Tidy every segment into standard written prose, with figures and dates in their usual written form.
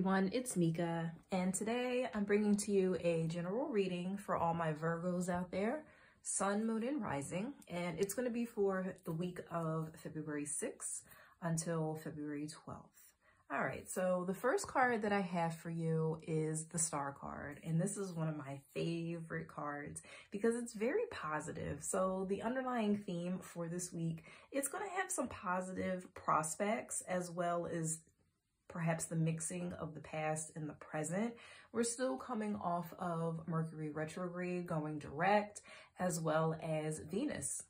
everyone, it's Mika, and today I'm bringing to you a general reading for all my Virgos out there, Sun, Moon, and Rising, and it's going to be for the week of February 6th until February 12th. All right, so the first card that I have for you is the Star card, and this is one of my favorite cards because it's very positive. So the underlying theme for this week, it's going to have some positive prospects as well as perhaps the mixing of the past and the present. We're still coming off of Mercury retrograde going direct, as well as Venus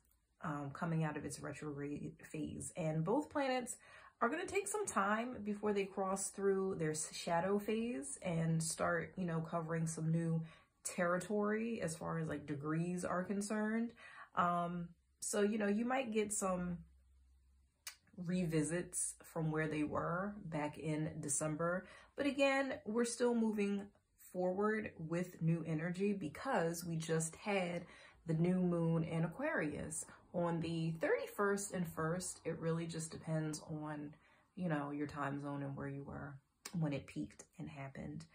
coming out of its retrograde phase. And both planets are going to take some time before they cross through their shadow phase and start, covering some new territory as far as like degrees are concerned. So, you might get some revisits from where they were back in December. But again, we're still moving forward with new energy because we just had the new moon in Aquarius on the 31st and 1st. It really just depends on, your time zone and where you were when it peaked and happened.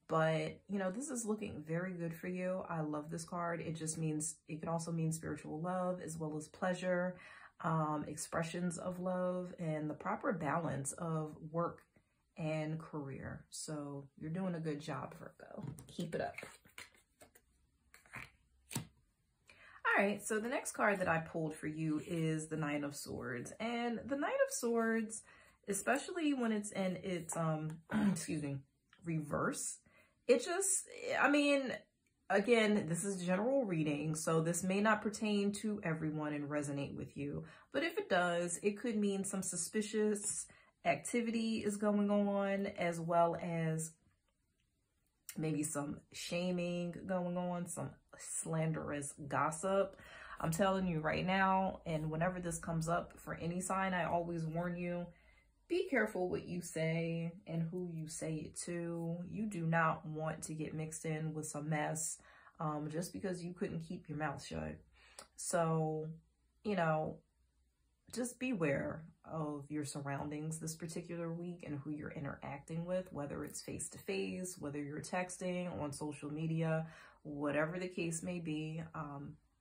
But, this is looking very good for you. I love this card. It just means, it can also mean spiritual love as well as pleasure, expressions of love, and the proper balance of work and career. So you're doing a good job, Virgo. Keep it up. All right, so the next card that I pulled for you is the Nine of Swords. And the Knight of Swords, especially when it's in its, reverse, it just, again, this is general reading, so this may not pertain to everyone and resonate with you. But if it does, it could mean some suspicious activity is going on, as well as maybe some shaming going on, some slanderous gossip. I'm telling you right now, and whenever this comes up for any sign, I always warn you, be careful what you say and who you say it to. You do not want to get mixed in with some mess just because you couldn't keep your mouth shut. So, just beware of your surroundings this particular week and who you're interacting with, whether it's face-to-face, whether you're texting, on social media, whatever the case may be.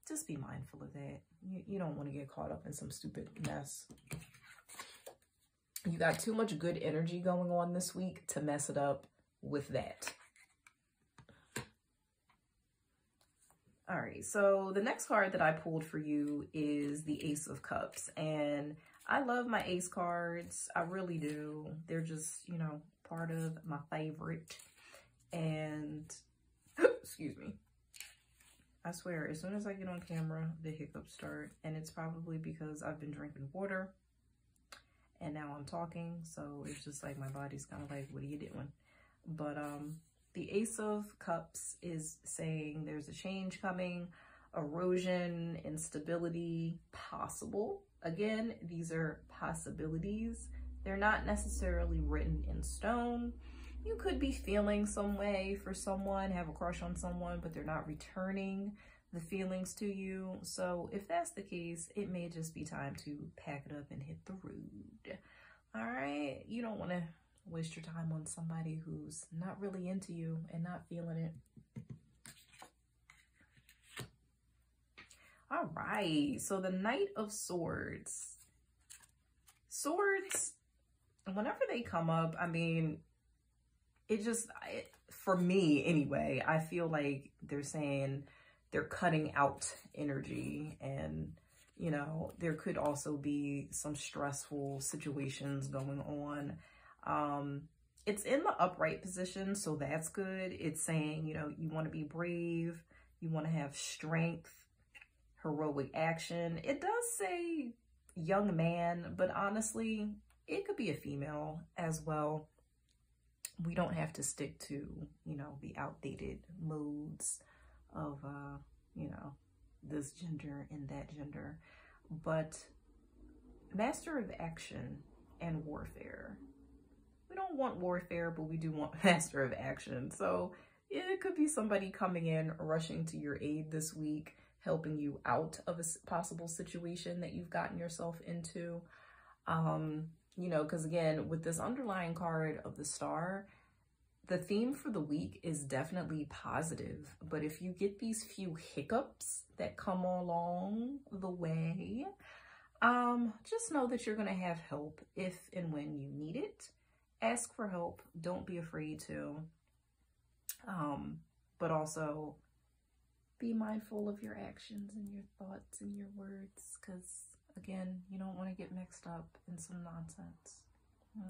Just be mindful of that. You don't want to get caught up in some stupid mess. You got too much good energy going on this week to mess it up with that. All right, so the next card that I pulled for you is the Ace of Cups. And I love my ace cards. I really do. They're just, part of my favorite. And, excuse me. I swear, as soon as I get on camera, the hiccups start. And it's probably because I've been drinking water. And now I'm talking, so it's just like my body's kind of like, what are you doing? But the Ace of Cups is saying there's a change coming, erosion, instability possible. Again, these are possibilities. They're not necessarily written in stone. You could be feeling some way for someone, have a crush on someone, but they're not returning the feelings to you. So if that's the case, it may just be time to pack it up and hit the road. All right, you don't want to waste your time on somebody who's not really into you and not feeling it. All right, so the Knight of Swords. Swords, whenever they come up, for me anyway, I feel like they're saying they're cutting out energy, and there could also be some stressful situations going on. It's in the upright position, so that's good. It's saying, you want to be brave, you want to have strength, heroic action. It does say young man, but honestly, it could be a female as well. We don't have to stick to, the outdated modes of, this gender and that gender. But master of action and warfare. We don't want warfare, but we do want master of action. So it could be somebody coming in, rushing to your aid this week, helping you out of a possible situation that you've gotten yourself into. Because again, with this underlying card of the Star, The theme for the week is definitely positive, but if you get these few hiccups that come along the way, just know that you're going to have help if and when you need it. Ask for help. Don't be afraid to. But also be mindful of your actions and your thoughts and your words, because again, you don't want to get mixed up in some nonsense.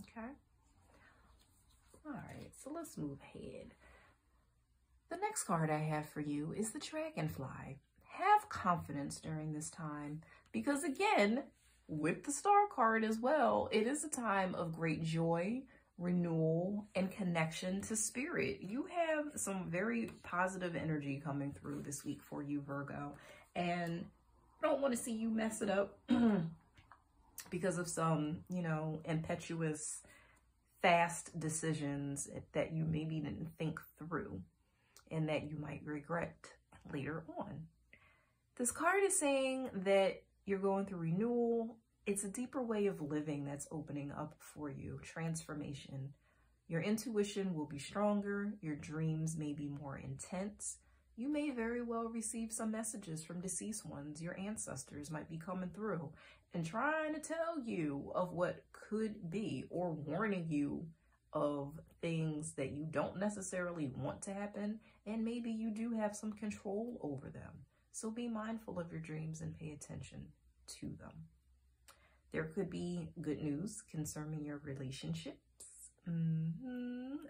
Okay? All right, so let's move ahead. The next card I have for you is the Dragonfly. Have confidence during this time, because again, with the Star card as well, it is a time of great joy, renewal, and connection to spirit. You have some very positive energy coming through this week for you, Virgo, and I don't want to see you mess it up because of some, you know, impetuous, fast decisions that you maybe didn't think through and that you might regret later on. This card is saying that you're going through renewal. It's a deeper way of living that's opening up for you, transformation. Your intuition will be stronger. Your dreams may be more intense. You may very well receive some messages from deceased ones. Your ancestors might be coming through and trying to tell you of what could be, or warning you of things that you don't necessarily want to happen, and maybe you do have some control over them. So be mindful of your dreams and pay attention to them. There could be good news concerning your relationships.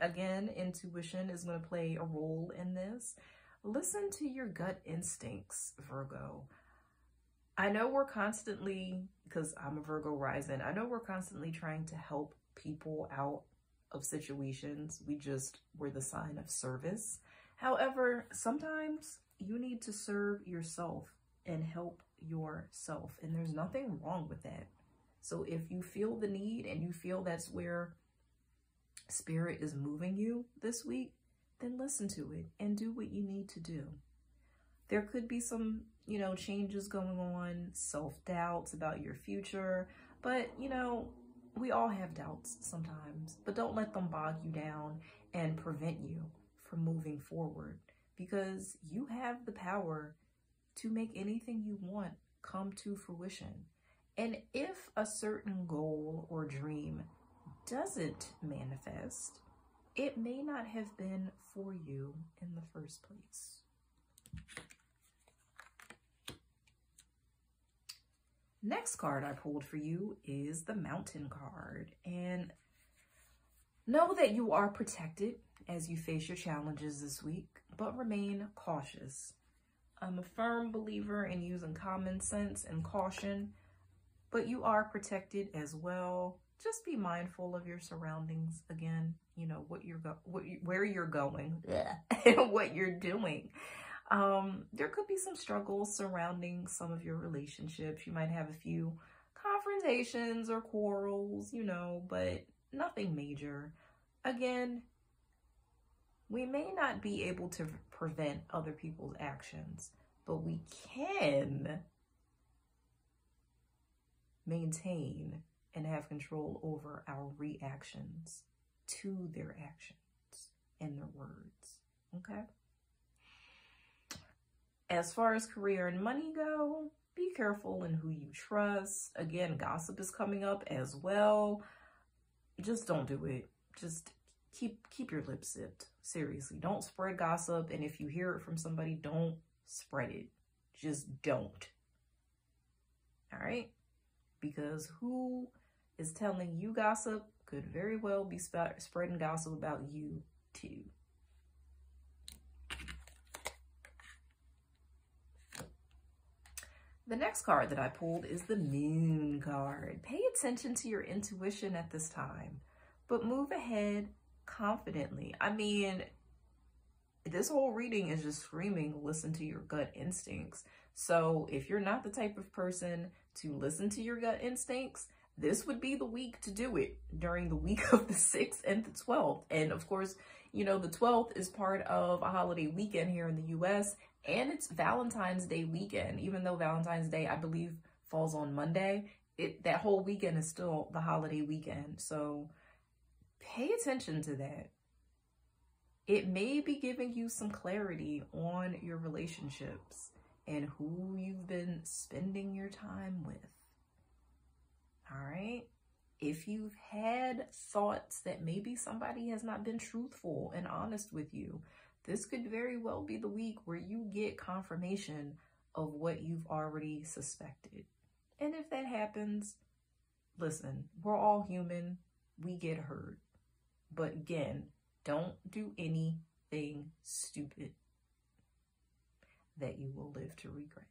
Again, intuition is going to play a role in this. Listen to your gut instincts, Virgo. I know we're constantly, because I'm a Virgo rising, I know we're constantly trying to help people out of situations. We're the sign of service. However, sometimes you need to serve yourself and help yourself, and there's nothing wrong with that. So if you feel the need and you feel that's where spirit is moving you this week, then listen to it and do what you need to do. There could be some, you know, changes going on, self-doubts about your future, but, you know, we all have doubts sometimes, but don't let them bog you down and prevent you from moving forward, because you have the power to make anything you want come to fruition. And if a certain goal or dream doesn't manifest, it may not have been for you in the first place. Next card I pulled for you is the Mountain card. And know that you are protected as you face your challenges this week, but remain cautious. I'm a firm believer in using common sense and caution, but you are protected as well. Just be mindful of your surroundings. Again, you know, where you're going and what you're doing. There could be some struggles surrounding some of your relationships. You might have a few confrontations or quarrels, you know, but nothing major. Again, we may not be able to prevent other people's actions, but we can maintain and have control over our reactions to their actions and their words, okay? As far as career and money go, be careful in who you trust. Again, gossip is coming up as well. Just don't do it. Just keep your lips zipped. Seriously, don't spread gossip. And if you hear it from somebody, don't spread it. Just don't. All right? Because who is telling you gossip could very well be spreading gossip about you too. The next card that I pulled is the Moon card. Pay attention to your intuition at this time, but move ahead confidently. I mean, this whole reading is just screaming, listen to your gut instincts. So if you're not the type of person to listen to your gut instincts, this would be the week to do it during the week of the 6th and the 12th. And of course, you know, the 12th is part of a holiday weekend here in the US, and it's Valentine's Day weekend. Even though Valentine's Day, I believe, falls on Monday, that whole weekend is still the holiday weekend. So pay attention to that. It may be giving you some clarity on your relationships and who you've been spending your time with. All right? If you've had thoughts that maybe somebody has not been truthful and honest with you, this could very well be the week where you get confirmation of what you've already suspected. And if that happens, listen, we're all human. We get hurt. But again, don't do anything stupid that you will live to regret.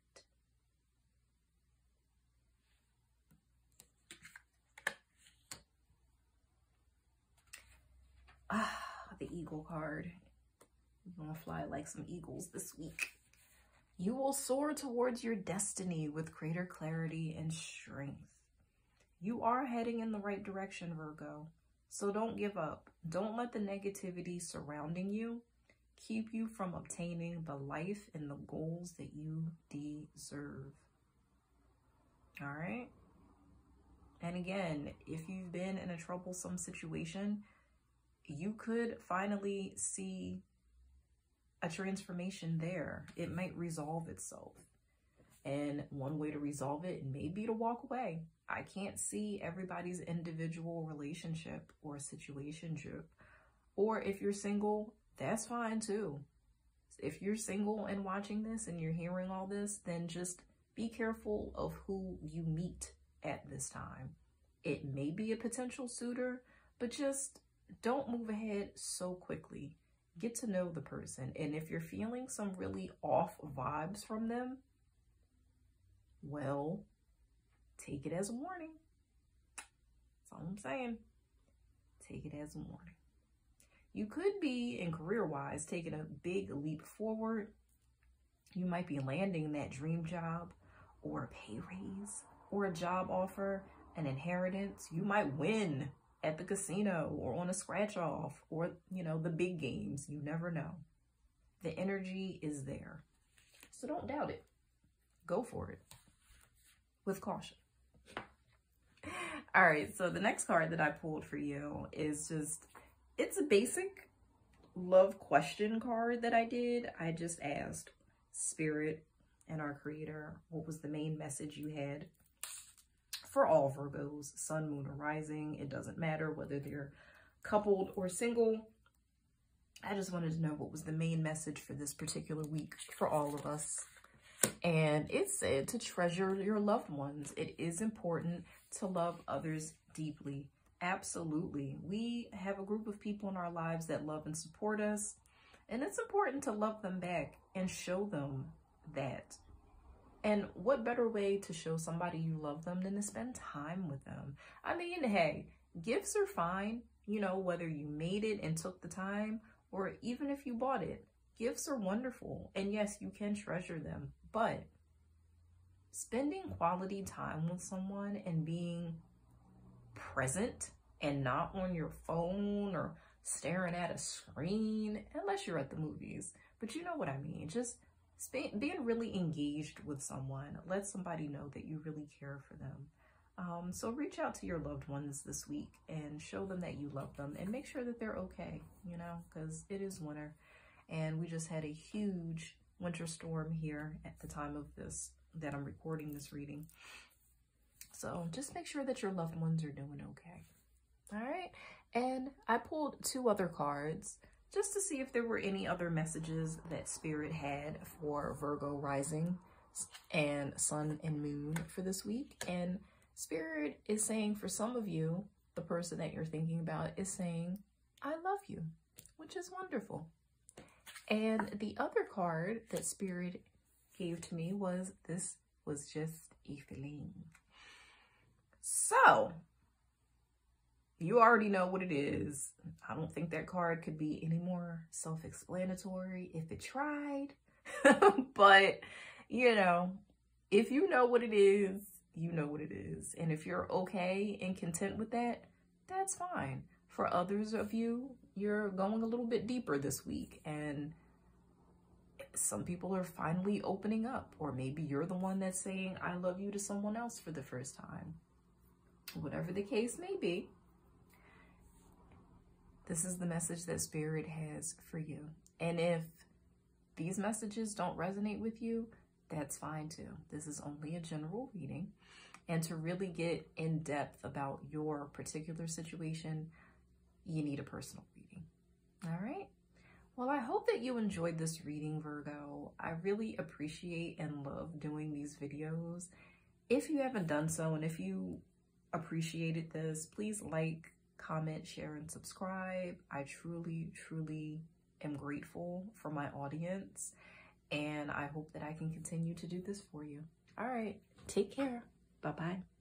The Eagle card. We're gonna fly like some eagles this week. You will soar towards your destiny with greater clarity and strength. You are heading in the right direction, Virgo. So don't give up. Don't let the negativity surrounding you keep you from obtaining the life and the goals that you deserve. All right? And again, if you've been in a troublesome situation, you could finally see a transformation there. It might resolve itself. And one way to resolve it may be to walk away. I can't see everybody's individual relationship or situationship. Or if you're single, that's fine too. If you're single and watching this and you're hearing all this, then just be careful of who you meet at this time. It may be a potential suitor, but just don't move ahead so quickly. Get to know the person. And if you're feeling some really off vibes from them, well, take it as a warning. That's all I'm saying. Take it as a warning. You could be, in career-wise, taking a big leap forward. You might be landing that dream job or a pay raise or a job offer, an inheritance. You might win at the casino or on a scratch off or, you know, the big games. You never know. The energy is there. So don't doubt it. Go for it with caution. All right, so the next card that I pulled for you is just, it's a basic love question card that I did. I just asked Spirit and our Creator, what was the main message you had for all Virgos, Sun, Moon, or Rising? It doesn't matter whether they're coupled or single. I just wanted to know what was the main message for this particular week for all of us. And it said to treasure your loved ones. It is important to love others deeply. Absolutely. We have a group of people in our lives that love and support us. And it's important to love them back and show them that. And what better way to show somebody you love them than to spend time with them? I mean, hey, gifts are fine, you know, whether you made it and took the time or even if you bought it. Gifts are wonderful. And yes, you can treasure them. But spending quality time with someone and being present and not on your phone or staring at a screen, unless you're at the movies. But you know what I mean. Just being really engaged with someone. Let somebody know that you really care for them. So reach out to your loved ones this week and show them that you love them and make sure that they're okay, you know, because it is winter and we just had a huge winter storm here at the time of this, that I'm recording this reading. So just make sure that your loved ones are doing okay. All right. And I pulled 2 other cards just to see if there were any other messages that Spirit had for Virgo rising and Sun and Moon for this week. And Spirit is saying for some of you, the person that you're thinking about is saying, I love you, which is wonderful. And the other card that Spirit gave to me was, this was just a feeling. So you already know what it is. I don't think that card could be any more self-explanatory if it tried. But, you know, if you know what it is, you know what it is. And if you're okay and content with that, that's fine. For others of you, you're going a little bit deeper this week. And some people are finally opening up. Or maybe you're the one that's saying, I love you to someone else for the first time. Whatever the case may be, this is the message that Spirit has for you. And if these messages don't resonate with you, that's fine too. This is only a general reading. And to really get in depth about your particular situation, you need a personal reading. All right. Well, I hope that you enjoyed this reading, Virgo. I really appreciate and love doing these videos. If you haven't done so, and if you appreciated this, please like, comment, share, and subscribe. I truly, truly am grateful for my audience, and I hope that I can continue to do this for you. All right. Take care. Bye-bye.